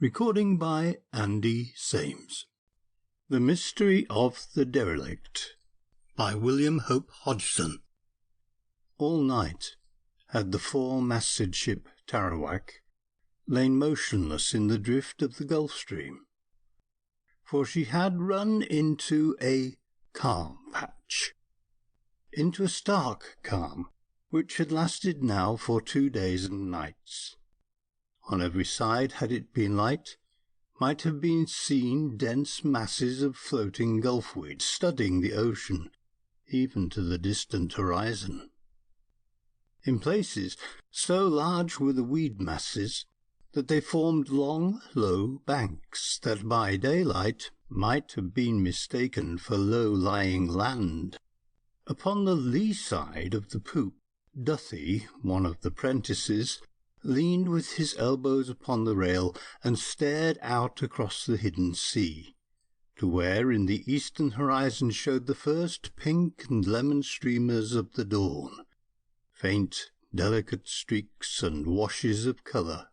Recording by Andy Sames. The Mystery of the Derelict by William Hope Hodgson. All night had the four-masted ship Tarawak lain motionless in the drift of the Gulf Stream, for she had run into a calm patch, into a stark calm, which had lasted now for 2 days and nights. On every side, had it been light, might have been seen dense masses of floating gulfweed studding the ocean, even to the distant horizon. In places, so large were the weed masses that they formed long, low banks that by daylight might have been mistaken for low-lying land. Upon the lee side of the poop, Duthie, one of the prentices, leaned with his elbows upon the rail and stared out across the hidden sea, to where in the eastern horizon showed the first pink and lemon streamers of the dawn, faint, delicate streaks and washes of colour.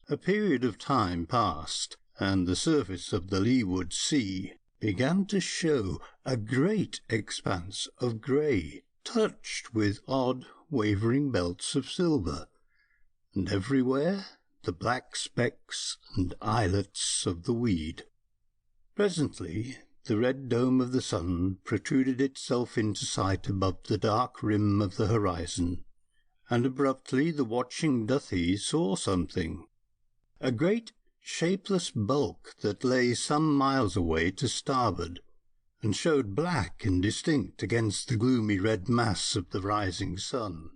A period of time passed, and the surface of the leeward sea began to show a great expanse of grey, touched with odd, wavering belts of silver, and everywhere the black specks and islets of the weed. Presently the red dome of the sun protruded itself into sight above the dark rim of the horizon, and abruptly the watching Duthie saw something, a great shapeless bulk that lay some miles away to starboard, and showed black and distinct against the gloomy red mass of the rising sun.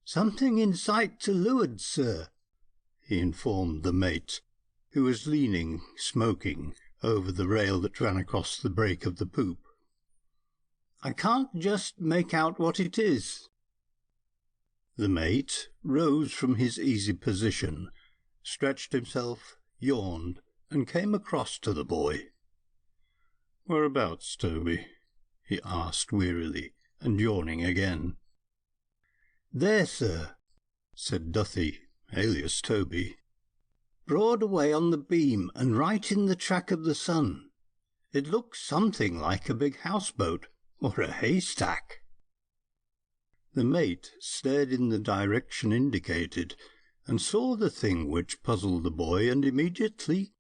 "Something in sight to leeward, sir," he informed the mate, who was leaning, smoking, over the rail that ran across the break of the poop. "I can't just make out what it is." The mate rose from his easy position, stretched himself, yawned, and came across to the boy. "Whereabouts, Toby?" he asked wearily, and yawning again. "There, sir," said Duthie, alias Toby. "Broad away on the beam, and right in the track of the sun. It looks something like a big houseboat, or a haystack." The mate stared in the direction indicated, and saw the thing which puzzled the boy, and immediately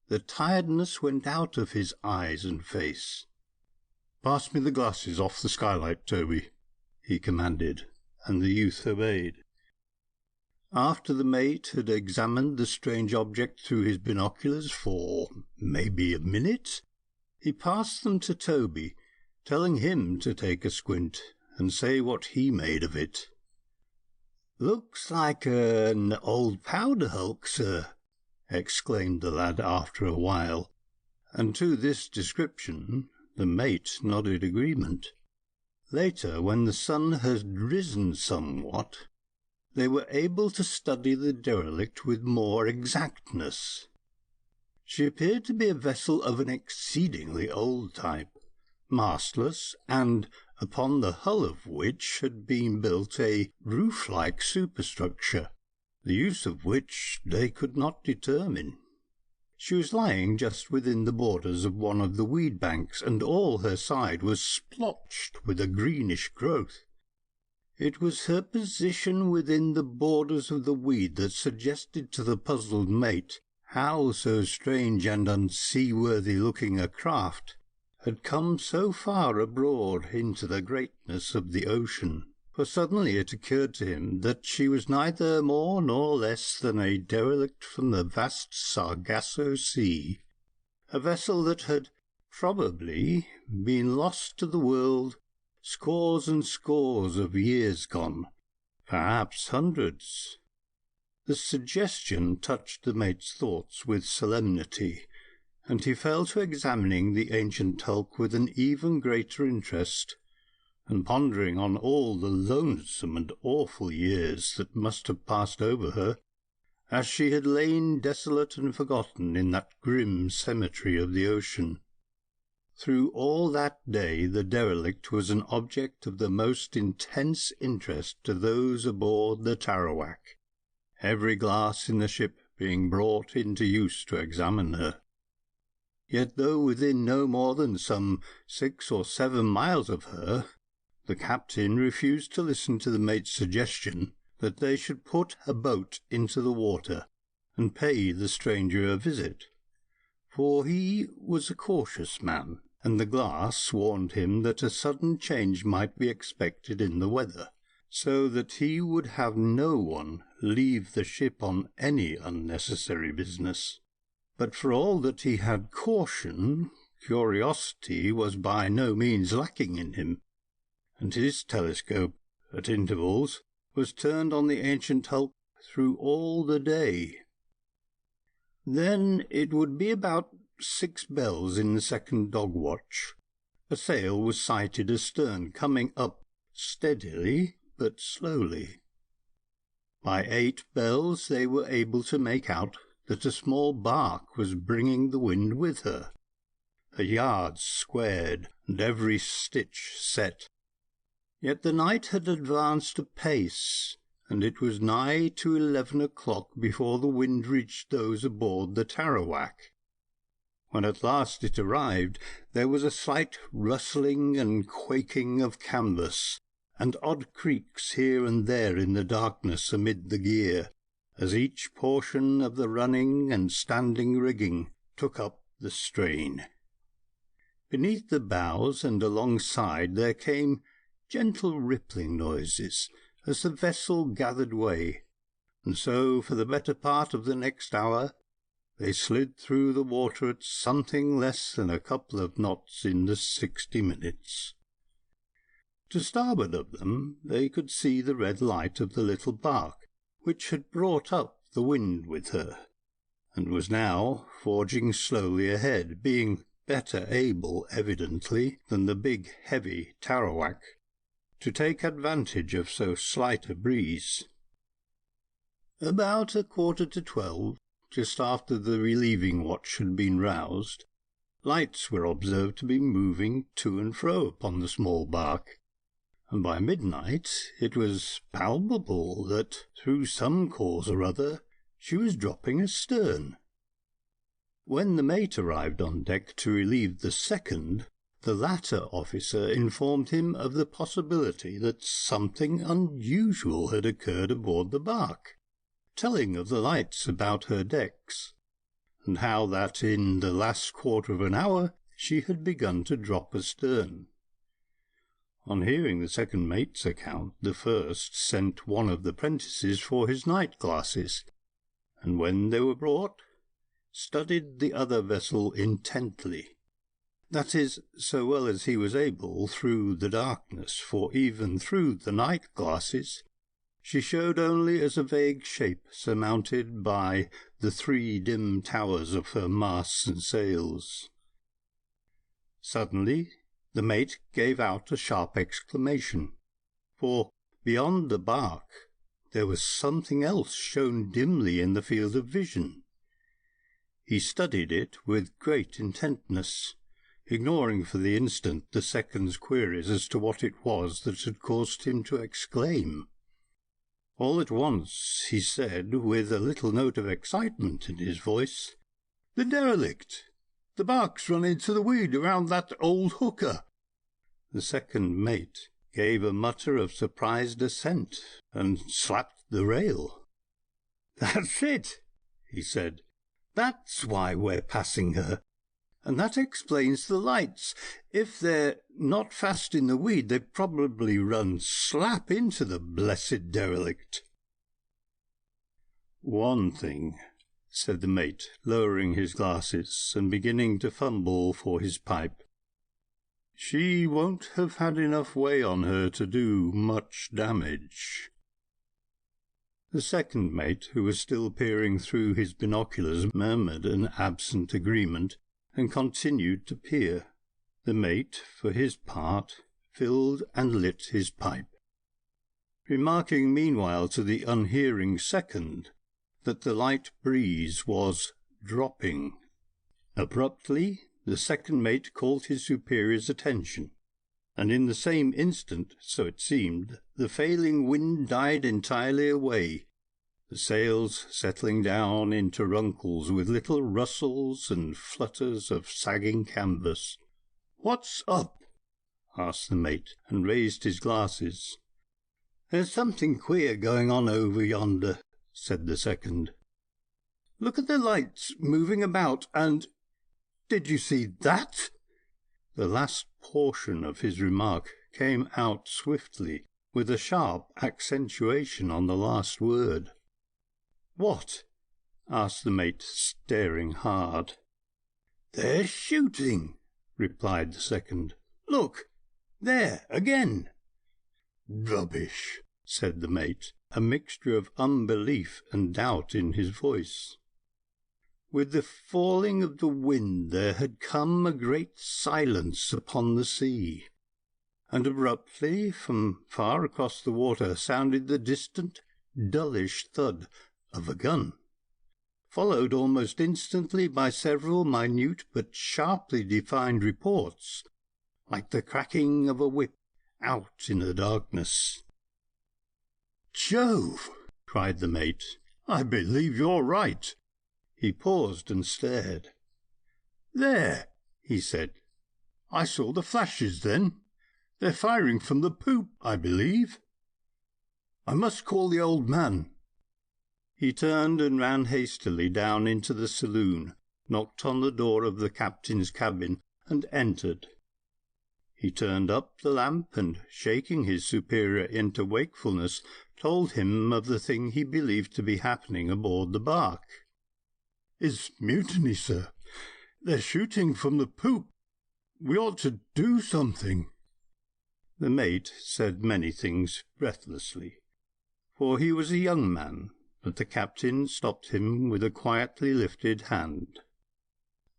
the tiredness went out of his eyes and face. "Pass me the glasses off the skylight, Toby," he commanded, and the youth obeyed. After the mate had examined the strange object through his binoculars for maybe a minute, he passed them to Toby, telling him to take a squint and say what he made of it. "Looks like an old powder hulk, sir," exclaimed the lad after a while, and to this description the mate nodded agreement. Later, when the sun had risen somewhat, they were able to study the derelict with more exactness. She appeared to be a vessel of an exceedingly old type, mastless, and upon the hull of which had been built a roof-like superstructure, the use of which they could not determine. She was lying just within the borders of one of the weed banks, and all her side was splotched with a greenish growth. It was her position within the borders of the weed that suggested to the puzzled mate how so strange and unseaworthy-looking a craft had come so far abroad into the greatness of the ocean. For suddenly it occurred to him that she was neither more nor less than a derelict from the vast Sargasso Sea, a vessel that had probably been lost to the world scores and scores of years gone, perhaps hundreds. The suggestion touched the mate's thoughts with solemnity, and he fell to examining the ancient hulk with an even greater interest, and pondering on all the lonesome and awful years that must have passed over her, as she had lain desolate and forgotten in that grim cemetery of the ocean. Through all that day the derelict was an object of the most intense interest to those aboard the Tarawak. Every glass in the ship being brought into use to examine her. Yet though within no more than some 6 or 7 miles of her, the captain refused to listen to the mate's suggestion that they should put a boat into the water and pay the stranger a visit, for he was a cautious man, and the glass warned him that a sudden change might be expected in the weather, so that he would have no one leave the ship on any unnecessary business. But for all that he had caution, curiosity was by no means lacking in him, and his telescope, at intervals, was turned on the ancient hulk through all the day. Then it would be about 6 bells in the second dog-watch. A sail was sighted astern, coming up steadily but slowly. By 8 bells they were able to make out that a small bark was bringing the wind with her, her yards squared and every stitch set. Yet the night had advanced apace, and it was nigh to 11 o'clock before the wind reached those aboard the Tarawak. When at last it arrived, there was a slight rustling and quaking of canvas, and odd creaks here and there in the darkness amid the gear, as each portion of the running and standing rigging took up the strain. Beneath the bows and alongside there came gentle rippling noises as the vessel gathered way, and so for the better part of the next hour they slid through the water at something less than a couple of knots in the 60 minutes. To starboard of them they could see the red light of the little bark, which had brought up the wind with her, and was now forging slowly ahead, being better able, evidently, than the big, heavy Tarawak, to take advantage of so slight a breeze. About 11:45, just after the relieving watch had been roused, lights were observed to be moving to and fro upon the small bark, and by midnight it was palpable that, through some cause or other, she was dropping astern. When the mate arrived on deck to relieve the second, the latter officer informed him of the possibility that something unusual had occurred aboard the bark, telling of the lights about her decks, and how that in the last quarter of an hour she had begun to drop astern. On hearing the second mate's account, the first sent one of the prentices for his night glasses, and when they were brought, studied the other vessel intently. That is, so well as he was able through the darkness, for even through the night glasses she showed only as a vague shape surmounted by the 3 dim towers of her masts and sails. Suddenly the mate gave out a sharp exclamation, for beyond the bark there was something else shown dimly in the field of vision. He studied it with great intentness, ignoring for the instant the second's queries as to what it was that had caused him to exclaim. All at once he said, with a little note of excitement in his voice, "The derelict! The bark's run into the weed around that old hooker." The second mate gave a mutter of surprised assent, and slapped the rail. "That's it," he said. "That's why we're passing her. And that explains the lights. If they're not fast in the weed, they probably run slap into the blessed derelict." "One thing," said the mate, lowering his glasses and beginning to fumble for his pipe. "She won't have had enough way on her to do much damage." The second mate, who was still peering through his binoculars, murmured an absent agreement, and continued to peer. The mate, for his part, filled and lit his pipe, remarking meanwhile to the unhearing second that the light breeze was dropping. Abruptly the second mate called his superior's attention, and in the same instant, so it seemed, the failing wind died entirely away, the sails settling down into runkles with little rustles and flutters of sagging canvas. "What's up?" asked the mate, and raised his glasses. "There's something queer going on over yonder," said the second. "Look at the lights moving about, and did you see that?" The last portion of his remark came out swiftly, with a sharp accentuation on the last word. "What?" asked the mate, staring hard. "They're shooting," replied the second. "Look, there again." "Rubbish," said the mate, a mixture of unbelief and doubt in his voice. With the falling of the wind there had come a great silence upon the sea, and abruptly from far across the water sounded the distant, dullish thud of a gun, followed almost instantly by several minute but sharply defined reports, like the cracking of a whip out in the darkness. "Jove!" cried the mate. "I believe you're right." He paused and stared. "There," he said. "I saw the flashes then. They're firing from the poop, I believe. I must call the old man." He turned and ran hastily down into the saloon, knocked on the door of the captain's cabin, and entered. He turned up the lamp, and, shaking his superior into wakefulness, told him of the thing he believed to be happening aboard the bark. "It's mutiny, sir. They're shooting from the poop. We ought to do something." The mate said many things breathlessly, for he was a young man, but the captain stopped him with a quietly lifted hand.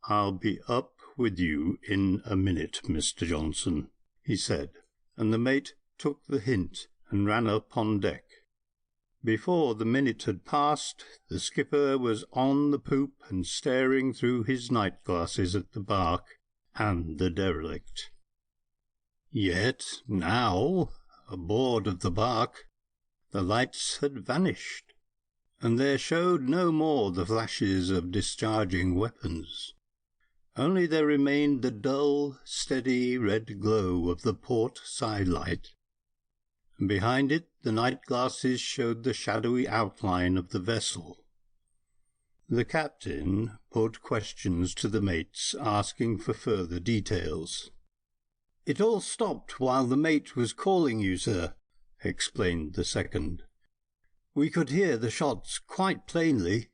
"I'll be up with you in a minute, Mr. Johnson," he said, and the mate took the hint and ran up on deck. Before the minute had passed, the skipper was on the poop and staring through his night-glasses at the bark and the derelict. Yet now, aboard of the bark, the lights had vanished, and there showed no more the flashes of discharging weapons. Only there remained the dull, steady red glow of the port side light, and behind it the night-glasses showed the shadowy outline of the vessel. The captain put questions to the mates, asking for further details. "It all stopped while the mate was calling you, sir," explained the second. "We could hear the shots quite plainly.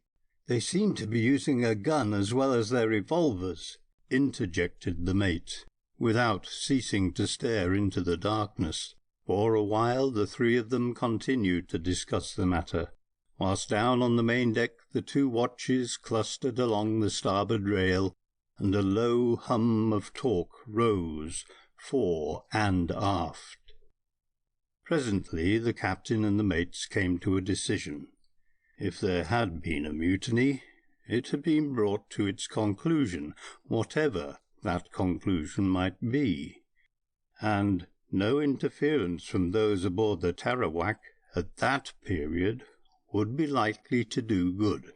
They seemed to be using a gun as well as their revolvers," interjected the mate, without ceasing to stare into the darkness. For a while the three of them continued to discuss the matter, whilst down on the main deck the two watches clustered along the starboard rail, and a low hum of talk rose fore and aft. Presently the captain and the mates came to a decision. If there had been a mutiny, it had been brought to its conclusion, whatever that conclusion might be, and no interference from those aboard the Tarawak at that period would be likely to do good.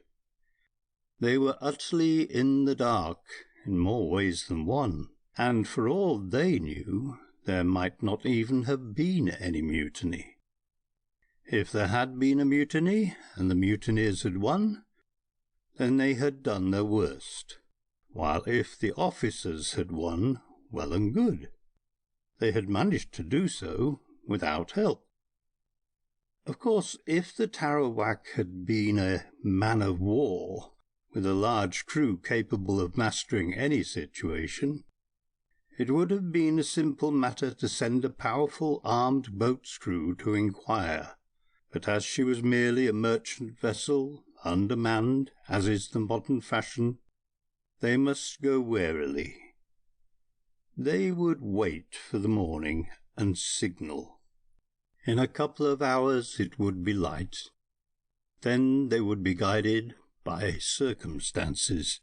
They were utterly in the dark in more ways than one, and for all they knew, there might not even have been any mutiny. If there had been a mutiny, and the mutineers had won, then they had done their worst, while if the officers had won, well and good. They had managed to do so without help. Of course, if the Tarawak had been a man-of-war, with a large crew capable of mastering any situation, it would have been a simple matter to send a powerful armed boat's crew to inquire. But as she was merely a merchant vessel, undermanned, as is the modern fashion, they must go warily. They would wait for the morning and signal. In a couple of hours it would be light. Then they would be guided by circumstances.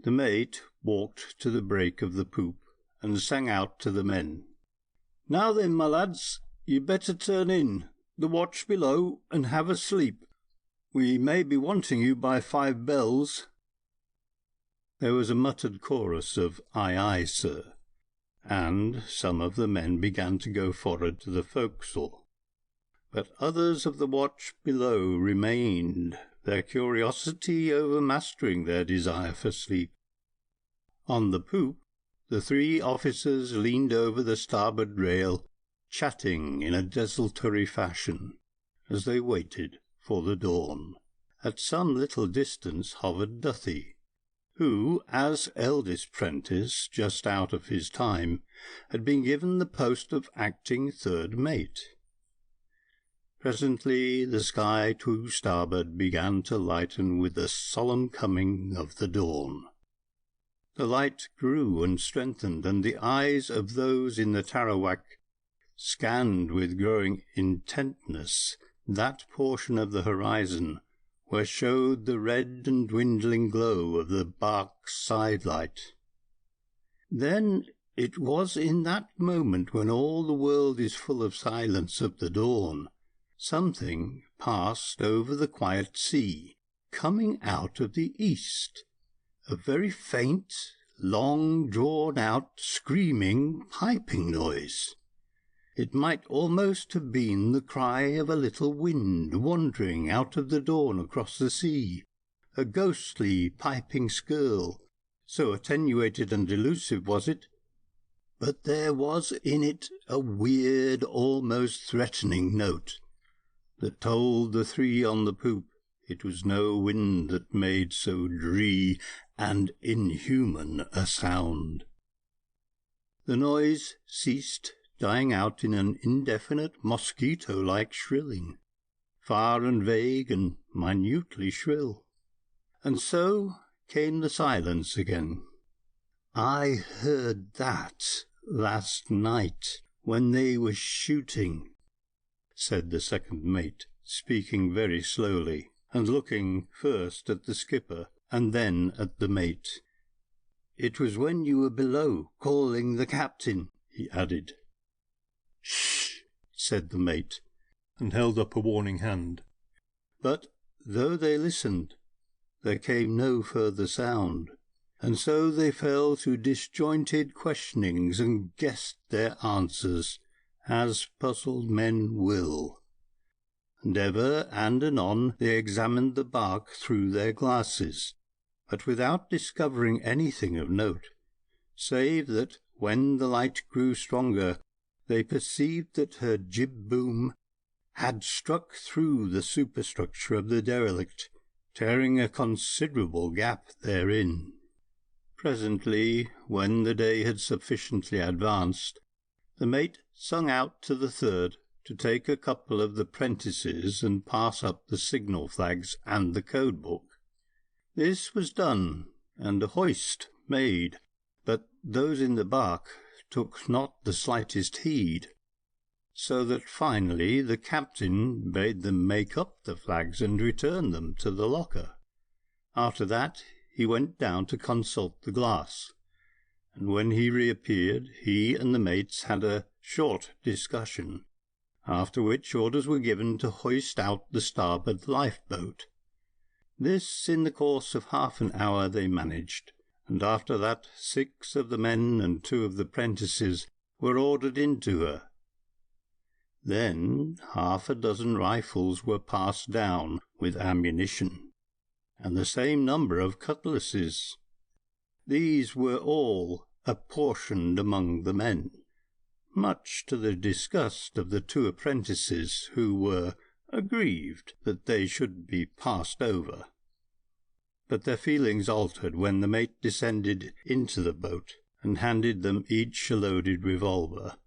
The mate walked to the break of the poop and sang out to the men, "Now then, my lads, you'd better turn in the watch below and have a sleep. "We may be wanting you by 5 bells." There was a muttered chorus of "Aye, aye, sir," and some of the men began to go forward to the forecastle. But others of the watch below remained, their curiosity overmastering their desire for sleep. On the poop, the 3 officers leaned over the starboard rail, chatting in a desultory fashion, as they waited for the dawn. At some little distance hovered Duthie, who, as eldest prentice, just out of his time, had been given the post of acting third mate. Presently the sky to starboard began to lighten with the solemn coming of the dawn. The light grew and strengthened, and the eyes of those in the Tarawak scanned with growing intentness that portion of the horizon where showed the red and dwindling glow of the bark's side-light. Then it was in that moment when all the world is full of silence of the dawn, something passed over the quiet sea, coming out of the east, a very faint, long drawn-out, screaming, piping noise. It might almost have been the cry of a little wind wandering out of the dawn across the sea, a ghostly, piping skirl, so attenuated and elusive was it. But there was in it a weird, almost threatening note that told the 3 on the poop it was no wind that made so dree and inhuman a sound. The noise ceased, dying out in an indefinite mosquito-like shrilling, far and vague and minutely shrill. And so came the silence again. "I heard that last night when they were shooting," said the second mate, speaking very slowly, and looking first at the skipper and then at the mate. "It was when you were below, calling the captain," he added. "Shh!" said the mate, and held up a warning hand. But though they listened, there came no further sound, and so they fell to disjointed questionings and guessed their answers, as puzzled men will. And ever and anon they examined the bark through their glasses, but without discovering anything of note, save that when the light grew stronger, they perceived that her jib-boom had struck through the superstructure of the derelict, tearing a considerable gap therein. Presently, when the day had sufficiently advanced, the mate sung out to the third to take a couple of the prentices and pass up the signal flags and the code-book. This was done, and a hoist made, but those in the bark took not the slightest heed, so that finally the captain bade them make up the flags and return them to the locker. After that he went down to consult the glass, and when he reappeared he and the mates had a short discussion, after which orders were given to hoist out the starboard lifeboat. This in the course of half an hour they managed, and after that 6 of the men and 2 of the prentices were ordered into her. Then 6 rifles were passed down with ammunition, and the same number of cutlasses. These were all apportioned among the men, much to the disgust of the 2 apprentices, who were aggrieved that they should be passed over. But their feelings altered when the mate descended into the boat and handed them each a loaded revolver,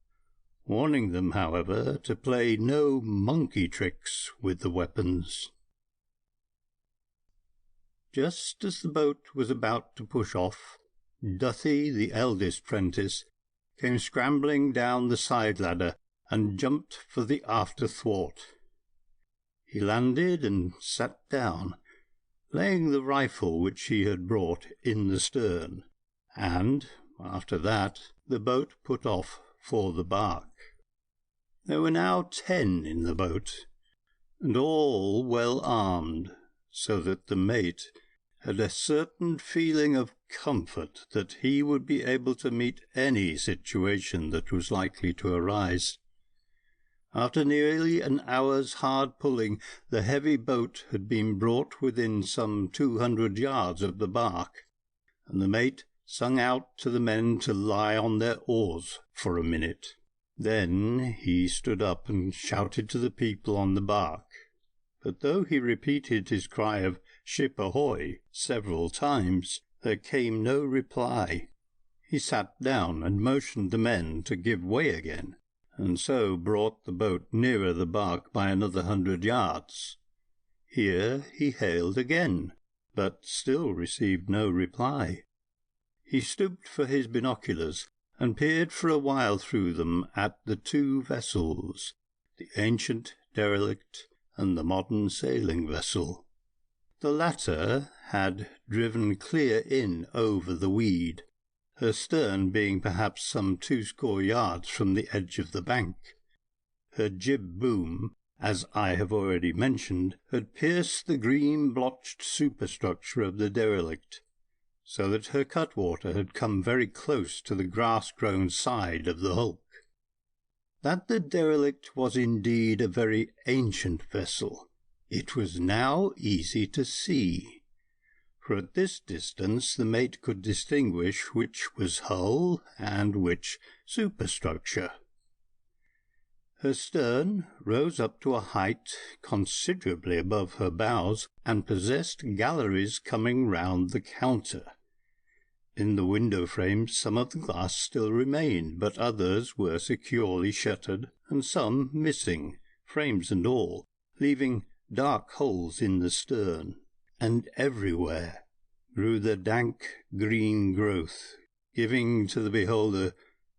warning them, however, to play no monkey tricks with the weapons. Just as the boat was about to push off, Duthie, the eldest prentice, came scrambling down the side ladder and jumped for the after thwart. He landed and sat down, laying the rifle which he had brought in the stern, and after that the boat put off for the bark. There were now 10 in the boat, and all well armed, so that the mate had a certain feeling of comfort that he would be able to meet any situation that was likely to arise. After nearly an hour's hard pulling, the heavy boat had been brought within some 200 yards of the bark, and the mate sung out to the men to lie on their oars for a minute. Then he stood up and shouted to the people on the bark, but though he repeated his cry of "Ship ahoy" several times, there came no reply. He sat down and motioned the men to give way again, and so brought the boat nearer the bark by another 100 yards. Here he hailed again, but still received no reply. He stooped for his binoculars and peered for a while through them at the two vessels, the ancient derelict and the modern sailing vessel. The latter had driven clear in over the weed, her stern being perhaps some 20 yards from the edge of the bank. Her jib boom, as I have already mentioned, had pierced the green-blotched superstructure of the derelict, so that her cutwater had come very close to the grass-grown side of the hulk. That the derelict was indeed a very ancient vessel, it was now easy to see, for at this distance the mate could distinguish which was hull and which superstructure. Her stern rose up to a height considerably above her bows, and possessed galleries coming round the counter. In the window frames some of the glass still remained, but others were securely shuttered, and some missing, frames and all, leaving dark holes in the stern. And everywhere grew the dank green growth, giving to the beholder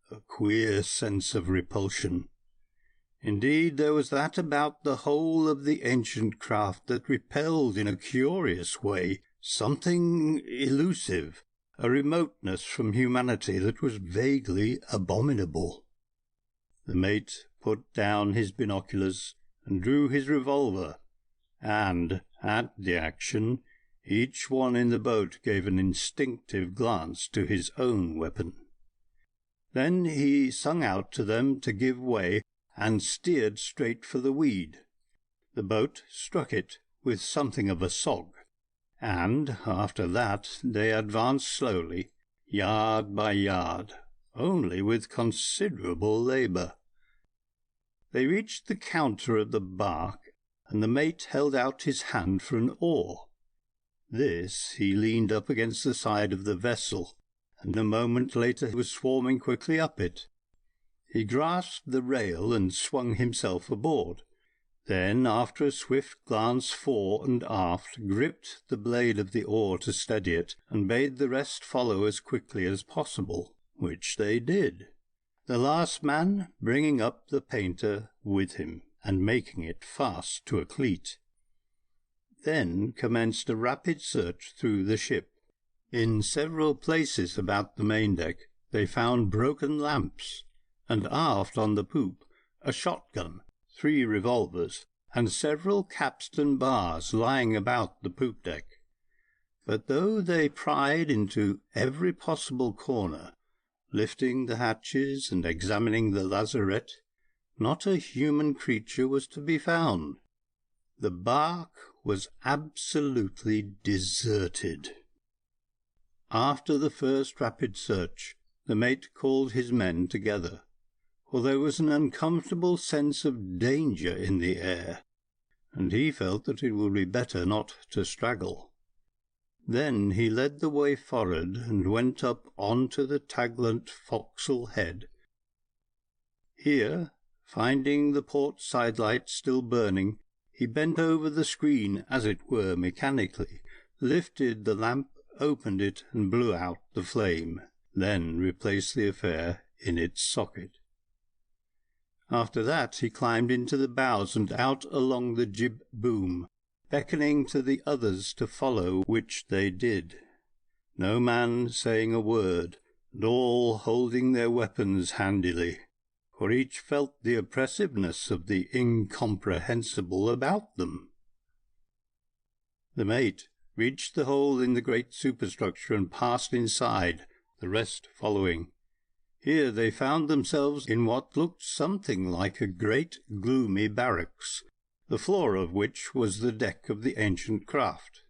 a queer sense of repulsion. Indeed, there was that about the whole of the ancient craft that repelled in a curious way, something elusive, a remoteness from humanity that was vaguely abominable. The mate put down his binoculars and drew his revolver, and, at the action, each one in the boat gave an instinctive glance to his own weapon. Then he sung out to them to give way, and steered straight for the weed. The boat struck it with something of a sog, and after that they advanced slowly, yard by yard, only with considerable labour. They reached the counter of the bark, and the mate held out his hand for an oar. This he leaned up against the side of the vessel, and a moment later was swarming quickly up it. He grasped the rail and swung himself aboard. Then, after a swift glance fore and aft, gripped the blade of the oar to steady it, and bade the rest follow as quickly as possible, which they did, the last man bringing up the painter with him, and making it fast to a cleat. Then commenced a rapid search through the ship. In several places about the main deck they found broken lamps, and aft on the poop a shotgun, 3 revolvers, and several capstan bars lying about the poop deck. But though they pried into every possible corner, lifting the hatches and examining the lazarette, not a human creature was to be found. The bark was absolutely deserted. After the first rapid search, the mate called his men together, for there was an uncomfortable sense of danger in the air, and he felt that it would be better not to straggle. Then he led the way forward and went up on to the taglant forecastle head. Here, finding the port sidelight still burning, he bent over the screen, as it were mechanically, lifted the lamp, opened it, and blew out the flame, then replaced the affair in its socket. After that he climbed into the bows and out along the jib boom, beckoning to the others to follow, which they did, no man saying a word, and all holding their weapons handily, for each felt the oppressiveness of the incomprehensible about them. The mate reached the hole in the great superstructure and passed inside, the rest following. Here they found themselves in what looked something like a great gloomy barracks, the floor of which was the deck of the ancient craft.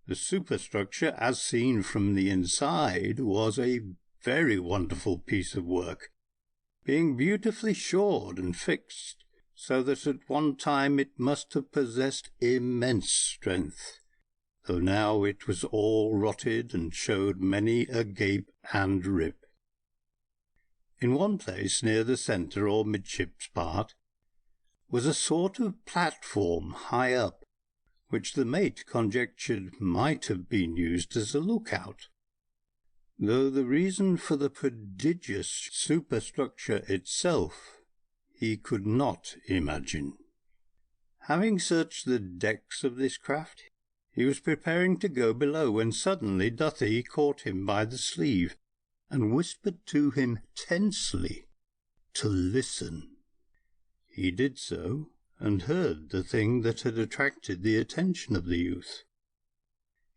The superstructure, as seen from the inside, was a very wonderful piece of work, being beautifully shored and fixed, so that at one time it must have possessed immense strength, though now it was all rotted and showed many a gape and rip. In one place near the centre or midships part was a sort of platform high up, which the mate conjectured might have been used as a lookout, though the reason for the prodigious superstructure itself he could not imagine. Having searched the decks of this craft, he was preparing to go below when suddenly Duthie caught him by the sleeve and whispered to him tensely to listen. He did so, and heard the thing that had attracted the attention of the youth.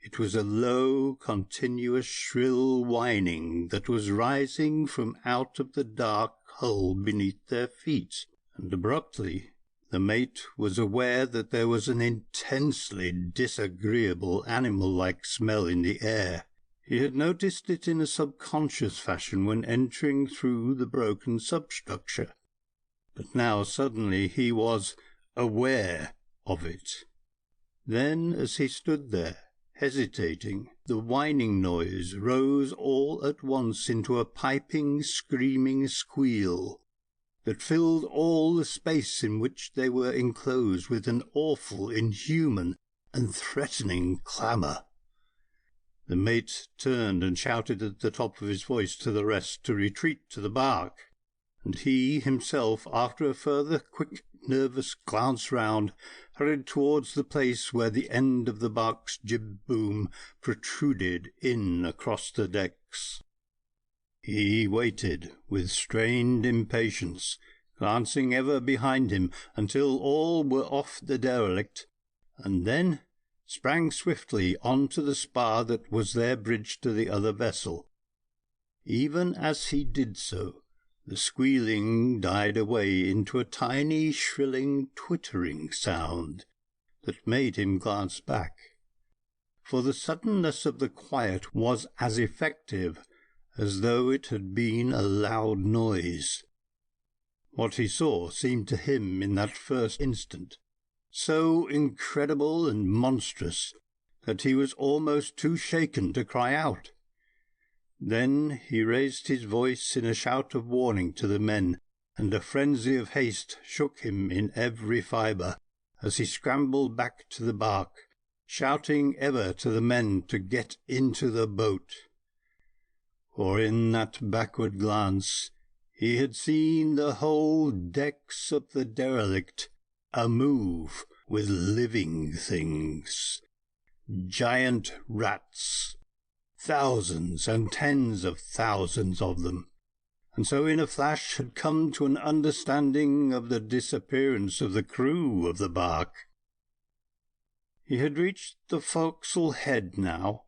It was a low, continuous, shrill whining that was rising from out of the dark hole beneath their feet, and abruptly the mate was aware that there was an intensely disagreeable animal-like smell in the air. He had noticed it in a subconscious fashion when entering through the broken substructure, but now suddenly he was aware of it. Then, as he stood there, hesitating, the whining noise rose all at once into a piping, screaming squeal that filled all the space in which they were enclosed with an awful, inhuman, and threatening clamour. The mate turned and shouted at the top of his voice to the rest to retreat to the bark, and he himself, after a further quick, nervous glance round, hurried towards the place where the end of the bark's jib-boom protruded in across the decks. He waited with strained impatience, glancing ever behind him until all were off the derelict, and then sprang swiftly on to the spar that was their bridge to the other vessel. Even as he did so, the squealing died away into a tiny, shrilling, twittering sound that made him glance back, for the suddenness of the quiet was as effective as though it had been a loud noise. What he saw seemed to him in that first instant so incredible and monstrous that he was almost too shaken to cry out. Then he raised his voice in a shout of warning to the men, and a frenzy of haste shook him in every fibre as he scrambled back to the bark, shouting ever to the men to get into the boat. For in that backward glance he had seen the whole decks of the derelict a-move with living things, giant rats, thousands and tens of thousands of them, and so in a flash had come to an understanding of the disappearance of the crew of the bark. He had reached the forecastle head now,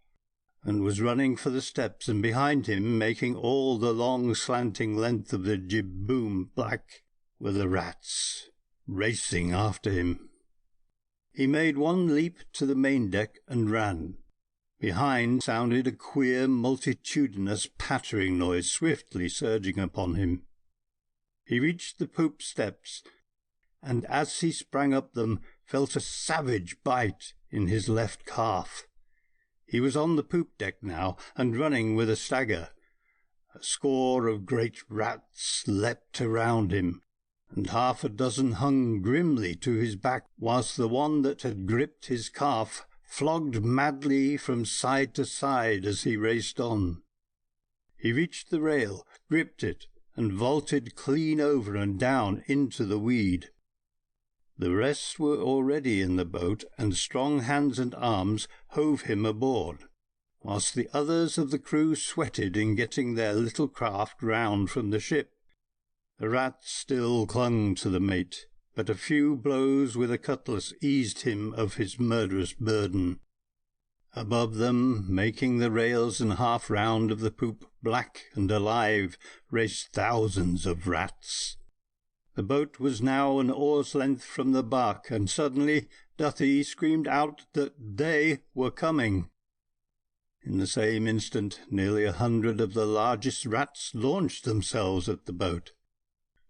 and was running for the steps, and behind him, making all the long slanting length of the jib-boom black, were the rats, racing after him. He made one leap to the main deck and ran. Behind sounded a queer, multitudinous pattering noise swiftly surging upon him. He reached the poop steps, and as he sprang up them, felt a savage bite in his left calf. He was on the poop deck now, and running with a stagger. A score of great rats leapt around him, and half a dozen hung grimly to his back, whilst the one that had gripped his calf flogged madly from side to side as he raced on. He reached the rail, gripped it, and vaulted clean over and down into the weed. The rest were already in the boat, and strong hands and arms hove him aboard, whilst the others of the crew sweated in getting their little craft round from the ship. The rat still clung to the mate, but a few blows with a cutlass eased him of his murderous burden. Above them, making the rails and half round of the poop black and alive, raced thousands of rats. The boat was now an oar's length from the bark, and suddenly Duthie screamed out that they were coming. In the same instant, nearly 100 of the largest rats launched themselves at the boat.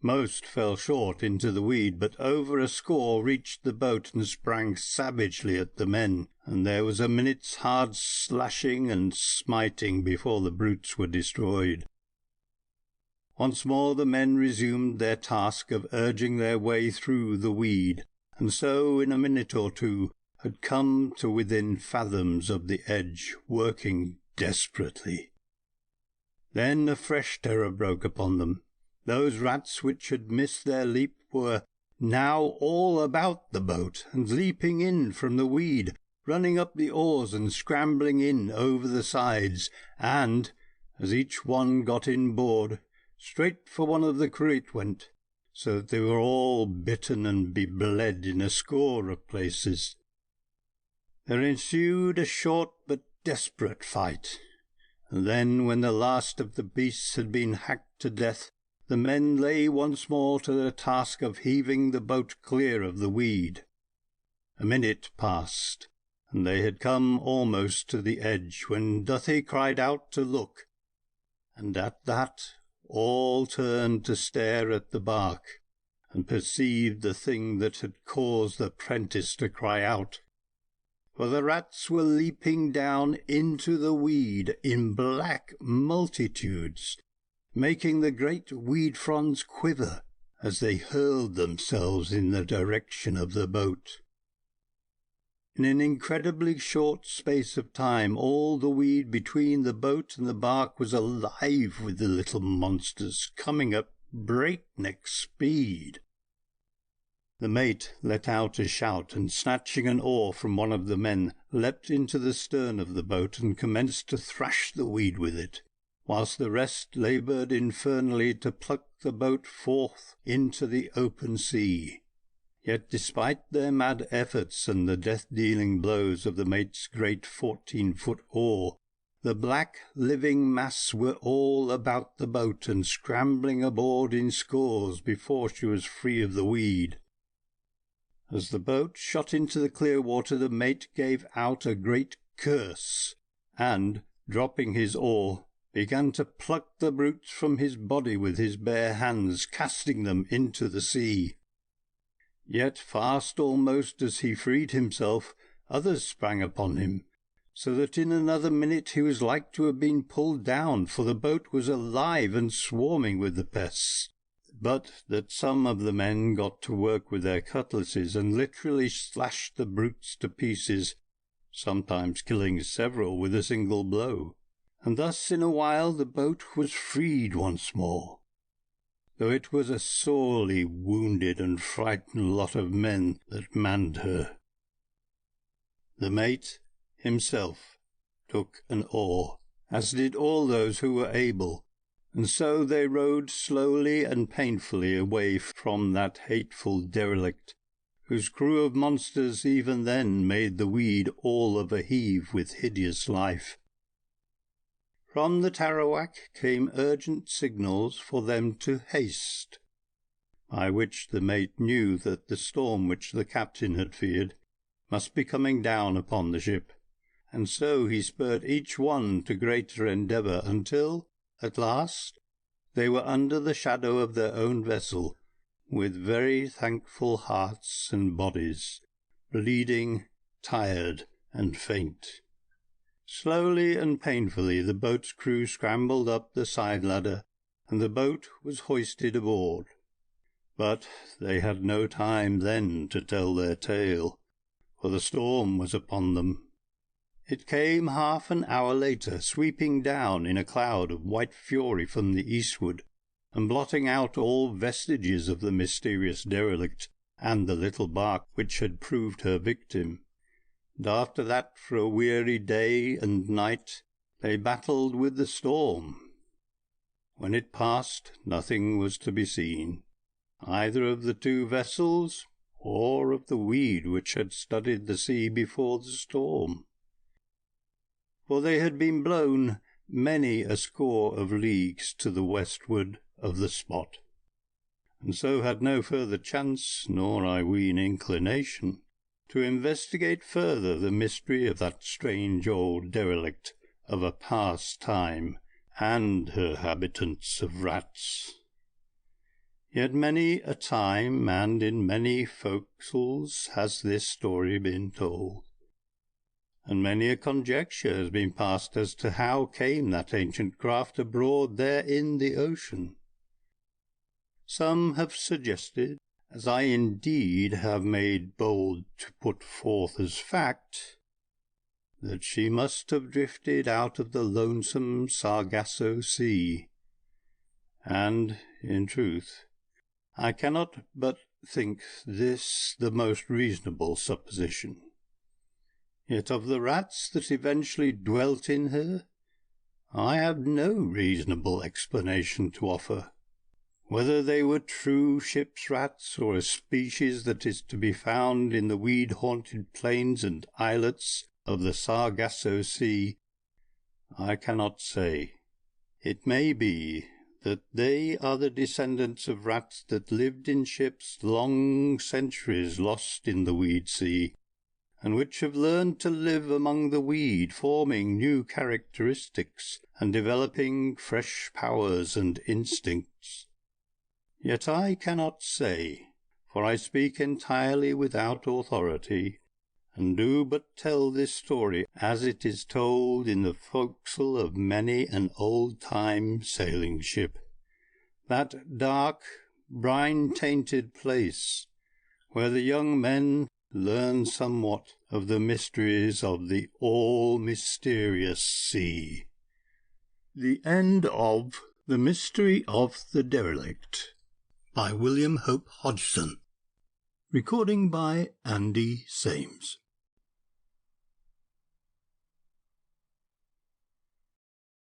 Most fell short into the weed, but over a score reached the boat and sprang savagely at the men, and there was a minute's hard slashing and smiting before the brutes were destroyed. Once more the men resumed their task of urging their way through the weed, and so in a minute or two had come to within fathoms of the edge, working desperately. Then a fresh terror broke upon them. Those rats which had missed their leap were now all about the boat, and leaping in from the weed, running up the oars and scrambling in over the sides, and, as each one got in board, straight for one of the crate went, so that they were all bitten and bebled in a score of places. There ensued a short but desperate fight, and then, when the last of the beasts had been hacked to death, the men lay once more to their task of heaving the boat clear of the weed. A minute passed, and they had come almost to the edge, when Duthie cried out to look, and at that all turned to stare at the bark, and perceived the thing that had caused the prentice to cry out. For the rats were leaping down into the weed in black multitudes, making the great weed fronds quiver as they hurled themselves in the direction of the boat. In an incredibly short space of time, all the weed between the boat and the bark was alive with the little monsters coming at breakneck speed. The mate let out a shout, and snatching an oar from one of the men, leapt into the stern of the boat and commenced to thrash the weed with it, whilst the rest laboured infernally to pluck the boat forth into the open sea. Yet despite their mad efforts and the death-dealing blows of the mate's great 14-foot oar, the black living mass were all about the boat and scrambling aboard in scores before she was free of the weed. As the boat shot into the clear water, the mate gave out a great curse, and, dropping his oar, began to pluck the brutes from his body with his bare hands, casting them into the sea. Yet fast almost as he freed himself, others sprang upon him, so that in another minute he was like to have been pulled down, for the boat was alive and swarming with the pests. But that some of the men got to work with their cutlasses and literally slashed the brutes to pieces, sometimes killing several with a single blow, and thus in a while the boat was freed once more, though it was a sorely wounded and frightened lot of men that manned her. The mate himself took an oar, as did all those who were able, and so they rowed slowly and painfully away from that hateful derelict, whose crew of monsters even then made the weed all of a heave with hideous life. From the Tarawak came urgent signals for them to haste, by which the mate knew that the storm which the captain had feared must be coming down upon the ship, and so he spurred each one to greater endeavour until, at last, they were under the shadow of their own vessel, with very thankful hearts and bodies, bleeding, tired, and faint. Slowly and painfully the boat's crew scrambled up the side ladder, and the boat was hoisted aboard. But they had no time then to tell their tale, for the storm was upon them. It came half an hour later, sweeping down in a cloud of white fury from the eastward, and blotting out all vestiges of the mysterious derelict and the little bark which had proved her victim. And after that, for a weary day and night, they battled with the storm. When it passed, nothing was to be seen, either of the two vessels or of the weed which had studded the sea before the storm, for they had been blown many a score of leagues to the westward of the spot, and so had no further chance, nor I ween inclination, to investigate further the mystery of that strange old derelict of a past time and her habitants of rats. Yet many a time and in many forecastles has this story been told, and many a conjecture has been passed as to how came that ancient craft abroad there in the ocean. Some have suggested, as I indeed have made bold to put forth as fact, that she must have drifted out of the lonesome Sargasso Sea, and, in truth, I cannot but think this the most reasonable supposition. Yet of the rats that eventually dwelt in her, I have no reasonable explanation to offer, whether they were true ship's rats or a species that is to be found in the weed-haunted plains and islets of the Sargasso Sea, I cannot say. It may be that they are the descendants of rats that lived in ships long centuries lost in the weed sea, and which have learned to live among the weed, forming new characteristics and developing fresh powers and instincts. Yet I cannot say, for I speak entirely without authority, and do but tell this story as it is told in the forecastle of many an old-time sailing ship, that dark, brine-tainted place, where the young men learn somewhat of the mysteries of the all-mysterious sea. The End of The Mystery of the Derelict by William Hope Hodgson. Recording by Andy Sames.